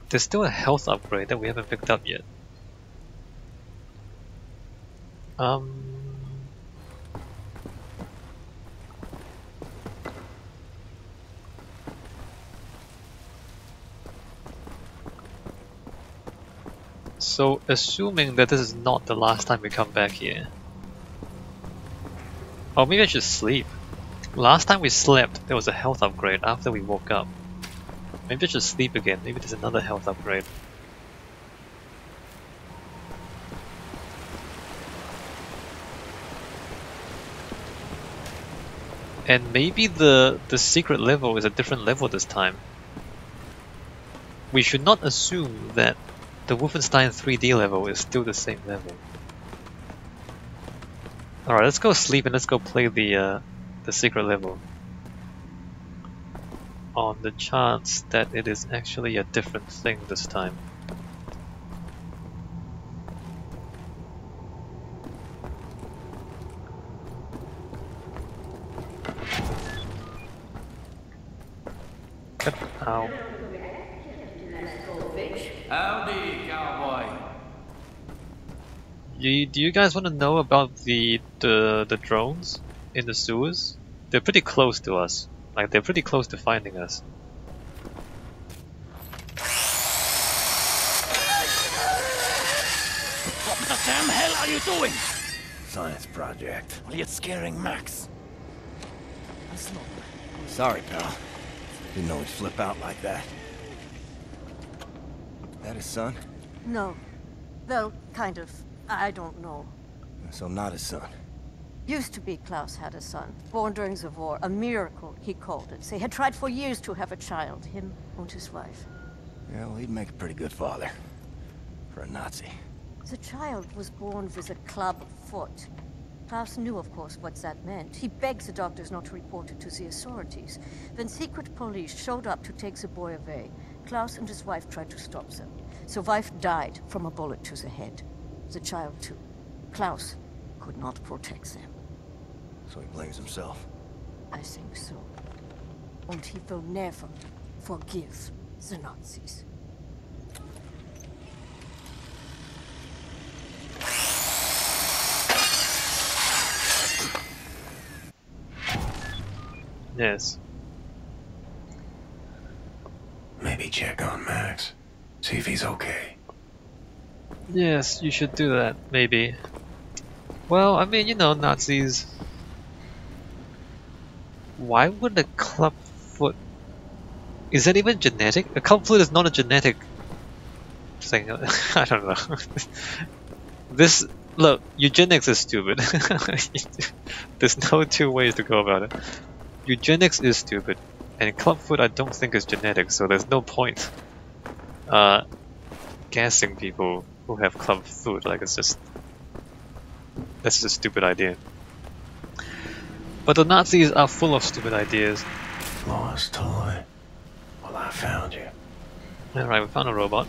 There's still a health upgrade that we haven't picked up yet. So, assuming that this is not the last time we come back here. Or maybe I should sleep. Last time we slept, there was a health upgrade after we woke up. Maybe I should sleep again. Maybe there's another health upgrade. And maybe the secret level is a different level this time. We should not assume that the Wolfenstein 3D level is still the same level. Alright, let's go sleep and let's go play the secret level. On the chance that it is actually a different thing this time. Ow. Howdy, cowboy. Do you guys want to know about the drones in the sewers? They're pretty close to us. Like, they're pretty close to finding us. What the damn hell are you doing? Science project. Well, you're scaring Max. Sorry, pal. Didn't know he'd flip out like that. That his son? No. Well, kind of. I don't know. So not his son. Used to be Klaus had a son, born during the war. A miracle, he called it. They had tried for years to have a child, him and his wife. Yeah, well, he'd make a pretty good father. For a Nazi. The child was born with a club foot. Klaus knew, of course, what that meant. He begged the doctors not to report it to the authorities. When secret police showed up to take the boy away, Klaus and his wife tried to stop them. The wife died from a bullet to the head. The child, too. Klaus could not protect them. So he blames himself. I think so. And he will never forgive the Nazis. Yes. Maybe check on Max. See if he's okay. Yes, you should do that, maybe. Well, I mean, you know, Nazis. Why would a club foot... Is that even genetic? A club foot is not a genetic thing. I don't know. This... Look, eugenics is stupid. There's no two ways to go about it. Eugenics is stupid. And clubfoot I don't think is genetic, so there's no point gassing people who have clubfoot. Like, it's just... That's just a stupid idea. But the Nazis are full of stupid ideas. Lost toy. Well, I found you. Alright, we found a robot.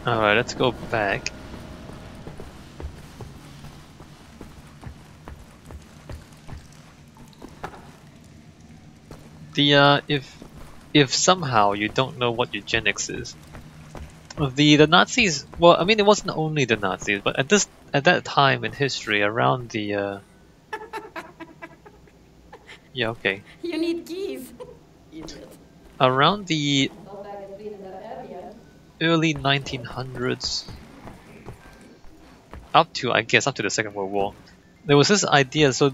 Alright, let's go back. If somehow you don't know what eugenics is, the Nazis, well, I mean, it wasn't only the Nazis, but at that time in history, around the yeah, okay, You need keys. around the early 1900s, up to, I guess, up to the Second World War, there was this idea. So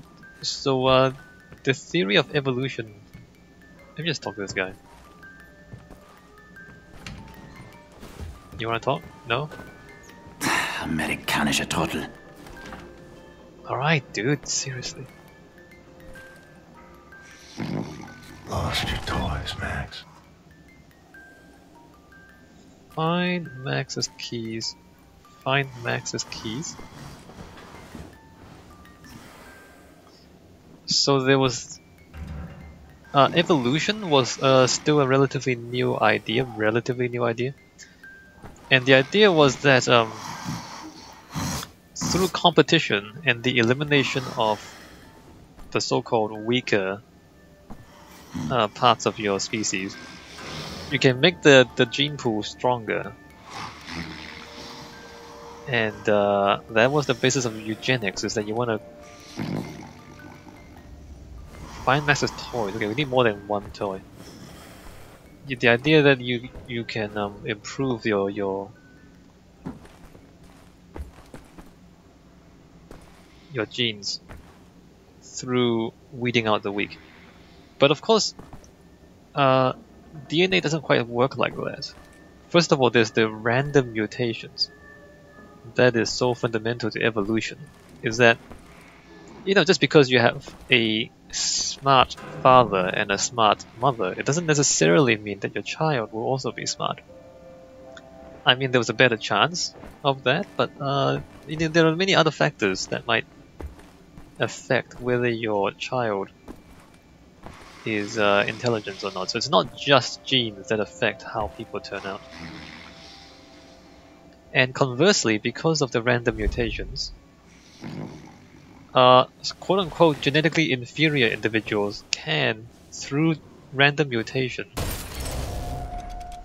the theory of evolution. Let me just talk to this guy. You wanna talk? No? Amerikanische Trottel. Alright, dude, seriously. Lost your toys, Max. Find Max's keys. Find Max's keys. So there was... evolution was still a relatively new idea. And the idea was that through competition and the elimination of the so-called weaker parts of your species, you can make the gene pool stronger. And that was the basis of eugenics, is that you want to find Max's toys. Okay, we need more than one toy. The idea that you can improve your genes through weeding out the weak. But of course, DNA doesn't quite work like that. First of all, there's the random mutations. That is so fundamental to evolution. Is that, you know, just because you have a smart father and a smart mother, it doesn't necessarily mean that your child will also be smart. I mean, there was a better chance of that, but you know, there are many other factors that might affect whether your child is intelligent or not. So it's not just genes that affect how people turn out. And conversely, because of the random mutations, quote-unquote genetically inferior individuals can, through random mutation,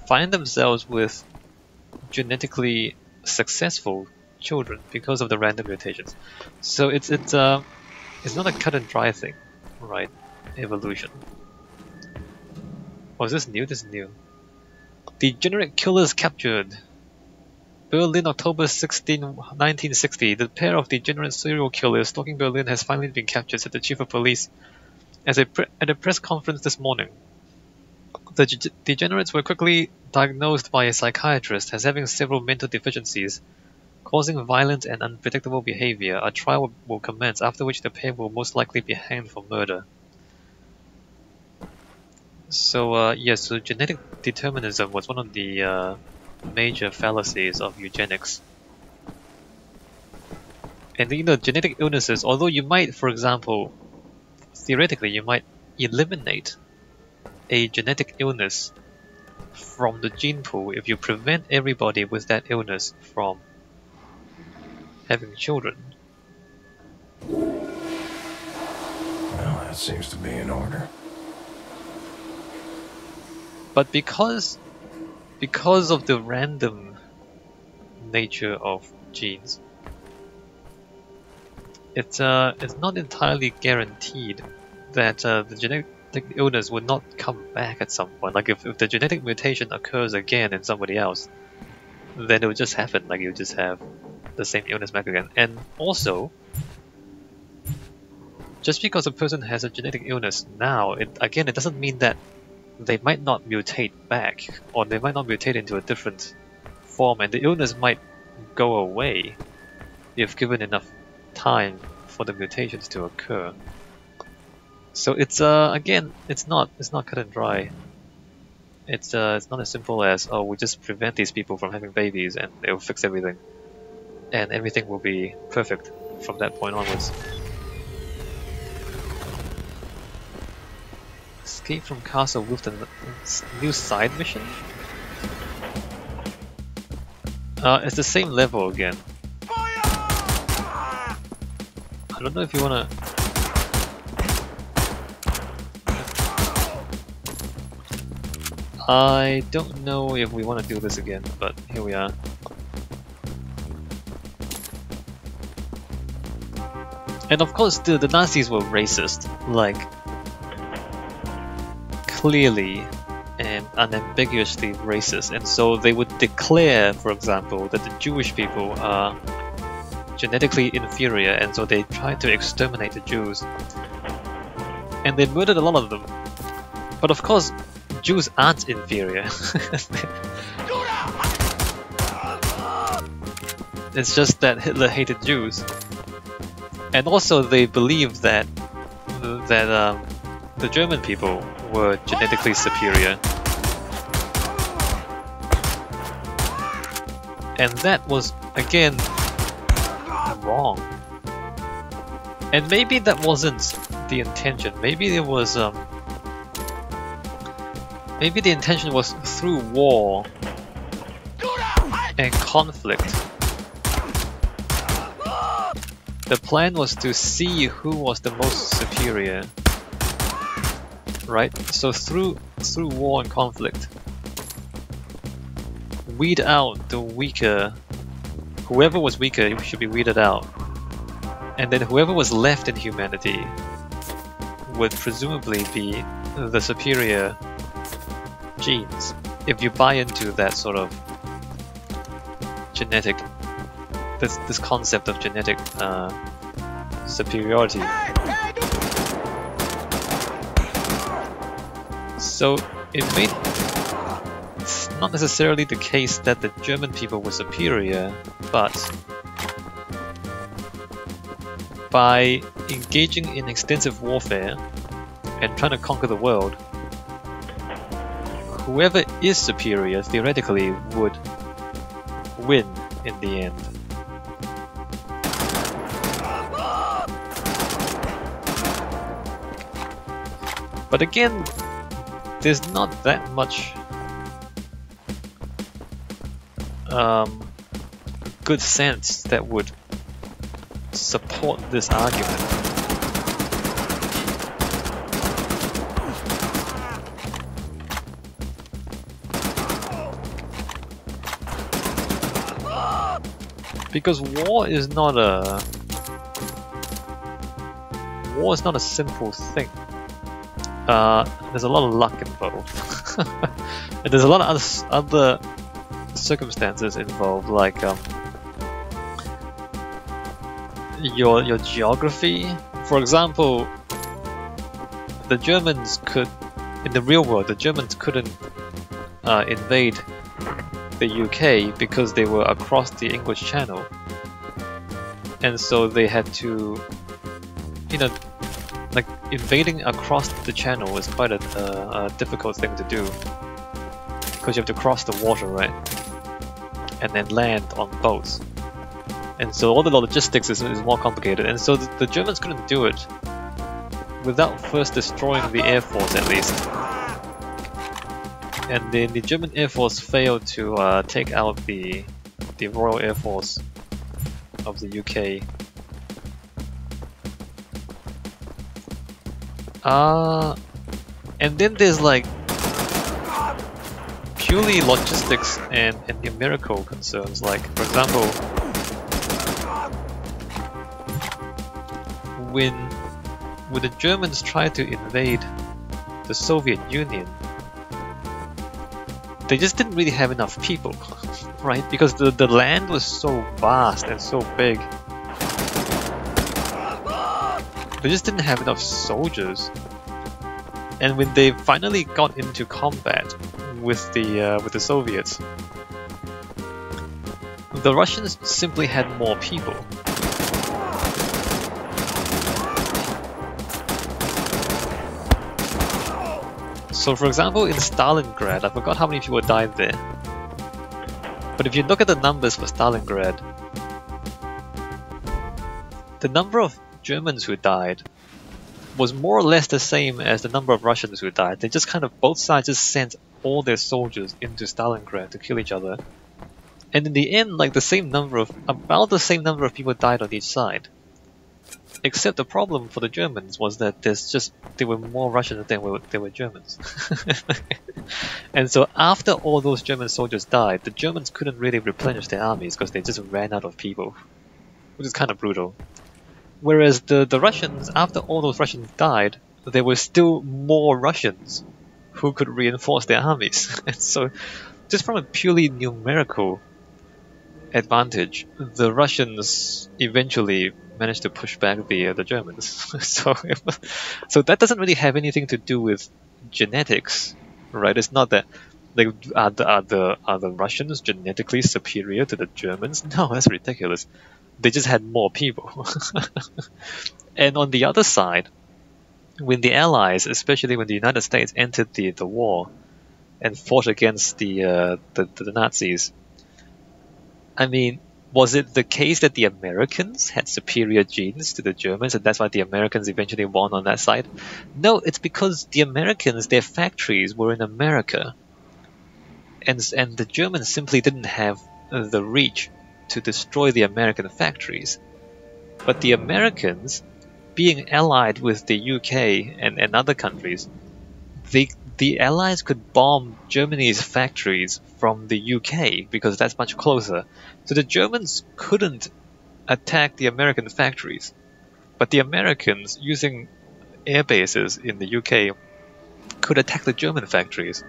find themselves with genetically successful children because of the random mutations. So it's not a cut and dry thing, right? Evolution. Oh, is this new? This is new. Degenerate killers captured. Berlin, October 16, 1960. The pair of degenerate serial killers stalking Berlin has finally been captured, said the chief of police at a press conference this morning. The degenerates were quickly diagnosed by a psychiatrist as having several mental deficiencies, causing violent and unpredictable behavior. A trial will commence, after which the pair will most likely be hanged for murder. So, yes, so genetic determinism was one of the major fallacies of eugenics. And you know, genetic illnesses, although you might, for example, theoretically, you might eliminate a genetic illness from the gene pool if you prevent everybody with that illness from having children. Well, that seems to be in order. But because of the random nature of genes, it's not entirely guaranteed that the genetic illness would not come back at some point. Like if the genetic mutation occurs again in somebody else, then it would just happen. Like you just have the same illness back again. And also, just because a person has a genetic illness now, it doesn't mean that they might not mutate back, or they might not mutate into a different form, and the illness might go away if given enough time for the mutations to occur. So it's again, it's not cut and dry. It's not as simple as, oh, we just prevent these people from having babies and it'll fix everything, and everything will be perfect from that point onwards. Escape from Castle with the new side mission? It's the same level again. I don't know if you wanna... I don't know if we want to do this again, but here we are. And of course the Nazis were racist, like clearly and unambiguously racist, and so they would declare, for example, that the Jewish people are genetically inferior, and so they tried to exterminate the Jews. And they murdered a lot of them. But of course, Jews aren't inferior. It's just that Hitler hated Jews. And also they believed that the German people were genetically superior. And that was, again, wrong. And maybe that wasn't the intention. Maybe it was maybe the intention was through war and conflict. The plan was to see who was the most superior, right? So through war and conflict, weed out the weaker. Whoever was weaker should be weeded out, and then whoever was left in humanity would presumably be the superior genes, if you buy into that sort of genetic, this concept of genetic superiority. So it's not necessarily the case that the German people were superior, but by engaging in extensive warfare and trying to conquer the world, whoever is superior theoretically would win in the end. But again, there's not that much good sense that would support this argument. Because war is not a simple thing. There's a lot of luck involved, and there's a lot of other circumstances involved, like your geography. For example, the Germans could, in the real world, the Germans couldn't invade the UK because they were across the English Channel, and so they had to, like invading across the Channel is quite a difficult thing to do, because you have to cross the water, right, and then land on boats, and so all the logistics is more complicated, and so the Germans couldn't do it without first destroying the Air Force at least. And then the German Air Force failed to take out the Royal Air Force of the UK. And then there's like purely logistics and numerical concerns. Like, for example, when the Germans tried to invade the Soviet Union, they just didn't really have enough people, right? Because the land was so vast and so big. They just didn't have enough soldiers. And when they finally got into combat with the Soviets, the Russians simply had more people. So for example, in Stalingrad, I forgot how many people died there. But if you look at the numbers for Stalingrad, the number of Germans who died was more or less the same as the number of Russians who died. They just kind of, both sides just sent all their soldiers into Stalingrad to kill each other. And in the end, like about the same number of people died on each side. Except the problem for the Germans was that there were more Russians than there were Germans. And so after all those German soldiers died, the Germans couldn't really replenish their armies because they just ran out of people, which is kind of brutal. Whereas the Russians, after all those Russians died, there were still more Russians who could reinforce their armies. And so just from a purely numerical advantage, the Russians eventually managed to push back the Germans. So that doesn't really have anything to do with genetics, right? It's not that are the Russians genetically superior to the Germans? No, that's ridiculous. They just had more people. And on the other side, when the Allies, especially when the United States entered the war and fought against the Nazis, I mean, was it the case that the Americans had superior genes to the Germans and that's why the Americans eventually won on that side? No, it's because the Americans, their factories were in America. And the Germans simply didn't have the reach to destroy the American factories. But the Americans, being allied with the UK and other countries, the Allies could bomb Germany's factories from the UK because that's much closer. So the Germans couldn't attack the American factories. But the Americans, using air bases in the UK, could attack the German factories.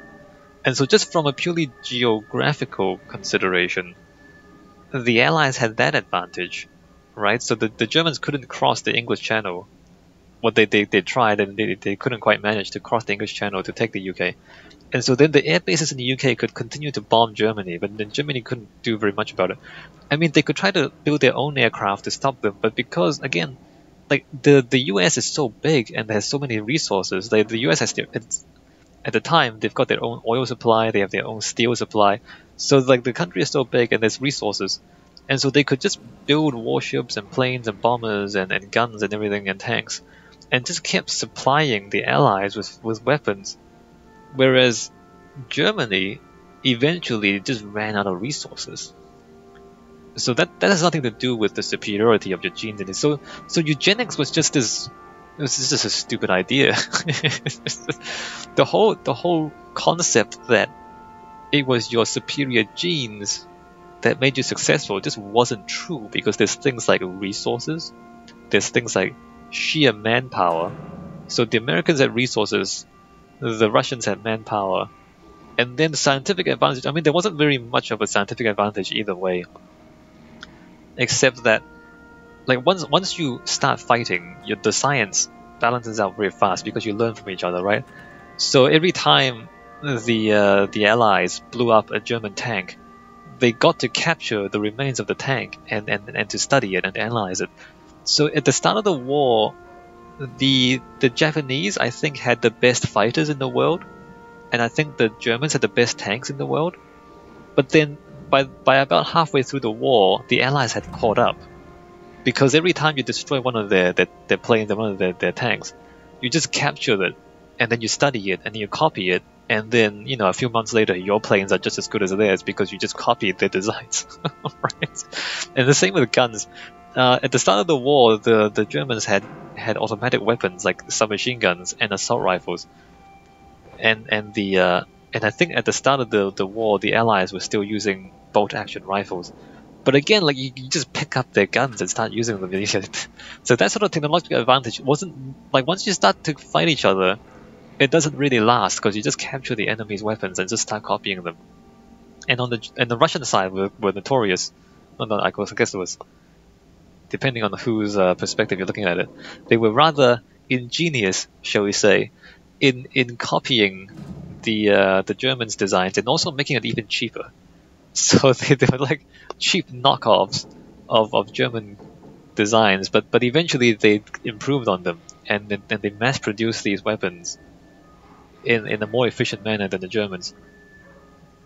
And so just from a purely geographical consideration, the Allies had that advantage, right? So the Germans couldn't cross the English Channel. Well, they tried and they couldn't quite manage to cross the English Channel to take the UK. And so then the air bases in the UK could continue to bomb Germany, but then Germany couldn't do very much about it. I mean, they could try to build their own aircraft to stop them, but because, again, like the US is so big and has so many resources, the US has at the time, they've got their own oil supply, they have their own steel supply. So like the country is so big and there's resources. And so they could just build warships and planes and bombers and guns and everything and tanks and just kept supplying the Allies with weapons. Whereas Germany eventually just ran out of resources. So that has nothing to do with the superiority of your genes in it. So eugenics was just this. It was just a stupid idea. the whole concept that it was your superior genes that made you successful just wasn't true, because there's things like resources, there's things like sheer manpower. So the Americans had resources, the Russians had manpower, and then the scientific advantage. I mean, there wasn't very much of a scientific advantage either way, except that like once you start fighting, the science balances out very fast because you learn from each other, right? So every time the Allies blew up a German tank, they got to capture the remains of the tank and to study it and analyze it. So at the start of the war, the Japanese, I think, had the best fighters in the world, and I think the Germans had the best tanks in the world. But then by about halfway through the war, the Allies had caught up. Because every time you destroy one of their planes and one of their tanks, you just capture it, and then you study it, and you copy it, and then, a few months later, your planes are just as good as theirs because you just copied their designs, right? And the same with guns. At the start of the war, the Germans had automatic weapons like submachine guns and assault rifles, and I think at the start of the war, the Allies were still using bolt-action rifles. But again, like you just pick up their guns and start using them. So that sort of technological advantage wasn't like, once you start to fight each other, it doesn't really last because you just capture the enemy's weapons and just start copying them. And on the Russian side were notorious. I guess it was, depending on whose perspective you're looking at it, they were rather ingenious, shall we say, in copying the Germans' designs and also making it even cheaper. So they were like cheap knockoffs of German designs, but eventually they improved on them and they mass-produced these weapons in a more efficient manner than the Germans,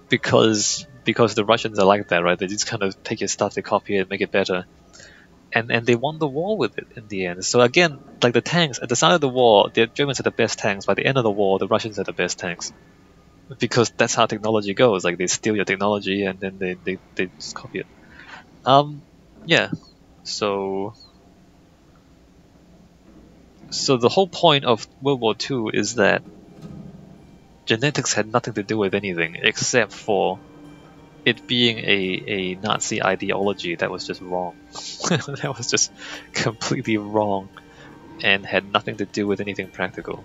because the Russians are like that, right? They just kind of take your stuff, they copy it, make it better, and they won the war with it in the end. So again, like the tanks at the start of the war, the Germans had the best tanks. By the end of the war, the Russians had the best tanks. Because that's how technology goes. Like they steal your technology and then they just copy it. Yeah. So the whole point of World War II is that genetics had nothing to do with anything except for it being a Nazi ideology that was just wrong. That was just completely wrong and had nothing to do with anything practical.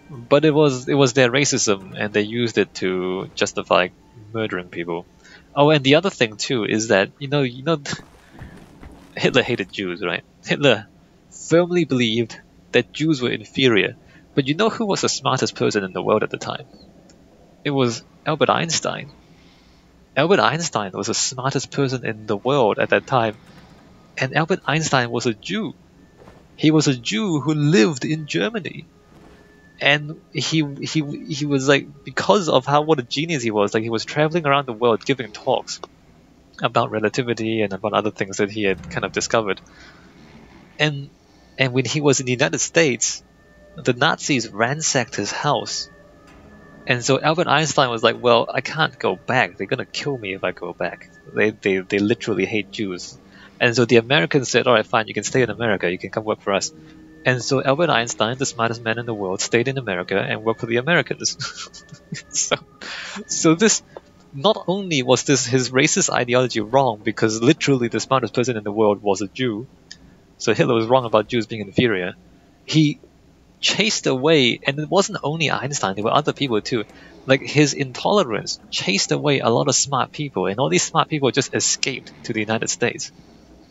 But it was their racism, and they used it to justify murdering people. Oh, and the other thing too is that Hitler hated Jews, right? Hitler firmly believed that Jews were inferior. But you know who was the smartest person in the world at the time? It was Albert Einstein. Albert Einstein was the smartest person in the world at that time, and Albert Einstein was a Jew. He was a Jew who lived in Germany. And he was like, because of what a genius he was, like he was traveling around the world giving talks about relativity and about other things that he had kind of discovered. And when he was in the United States, the Nazis ransacked his house And so Albert Einstein was like, well, I can't go back. They're gonna kill me if I go back. They literally hate Jews. And so the Americans said, all right, fine, you can stay in America. You can come work for us. And so Albert Einstein, the smartest man in the world, stayed in America and worked for the Americans. so this, not only was this his racist ideology wrong, because literally the smartest person in the world was a Jew, so Hitler was wrong about Jews being inferior, he chased away, and it wasn't only Einstein, there were other people too, like his intolerance chased away a lot of smart people, and all these smart people just escaped to the United States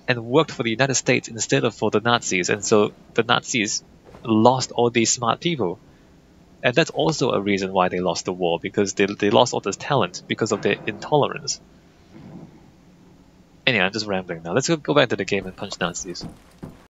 and worked for the United States instead of for the Nazis, and so the Nazis lost all these smart people. And that's also a reason why they lost the war, because they lost all this talent because of their intolerance. Anyway, I'm just rambling now. Let's go back to the game and punch Nazis.